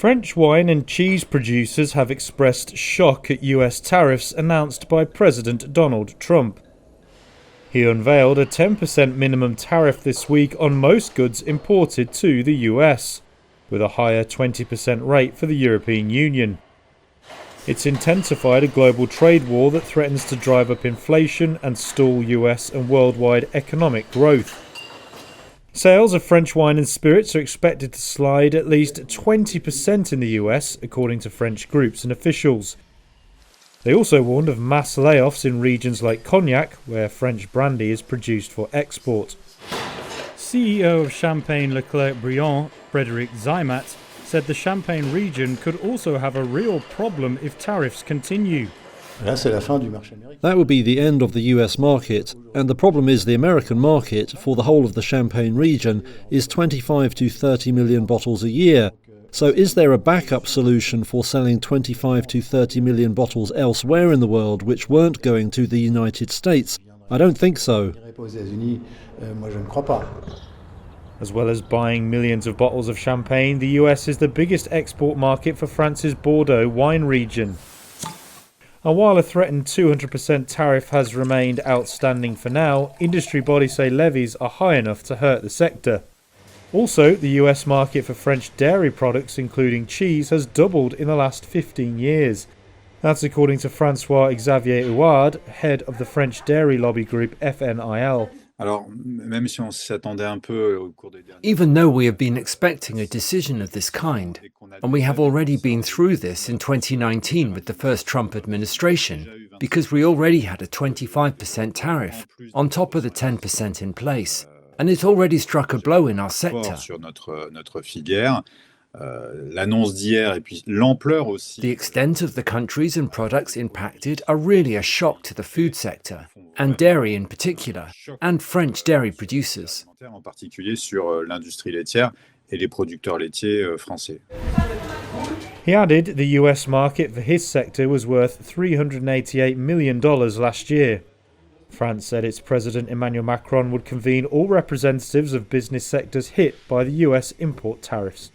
French wine and cheese producers have expressed shock at US tariffs announced by President Donald Trump. He unveiled a 10% minimum tariff this week on most goods imported to the US, with a higher 20% rate for the European Union. It's intensified a global trade war that threatens to drive up inflation and stall US and worldwide economic growth. Sales of French wine and spirits are expected to slide at least 20% in the US, according to French groups and officials. They also warned of mass layoffs in regions like Cognac, where French brandy is produced for export. CEO of Champagne Leclerc-Briand, Frédéric Zaimat, said the Champagne region could also have a real problem if tariffs continue. That would be the end of the US market, and the problem is the American market for the whole of the Champagne region is 25 to 30 million bottles a year. So is there a backup solution for selling 25 to 30 million bottles elsewhere in the world which weren't going to the United States? I don't think so. As well as buying millions of bottles of champagne, the US is the biggest export market for France's Bordeaux wine region. And while a threatened 200% tariff has remained outstanding for now, industry bodies say levies are high enough to hurt the sector. Also, the US market for French dairy products, including cheese, has doubled in the last 15 years. That's according to François-Xavier Houard, head of the French dairy lobby group FNIL. Even though we have been expecting a decision of this kind, and we have already been through this in 2019 with the first Trump administration, because we already had a 25% tariff on top of the 10% in place, and it already struck a blow in our sector. The extent of the countries and products impacted are really a shock to the food sector, and dairy in particular, and French dairy producers. He added the US market for his sector was worth $388 million last year. France said its President Emmanuel Macron would convene all representatives of business sectors hit by the US import tariffs.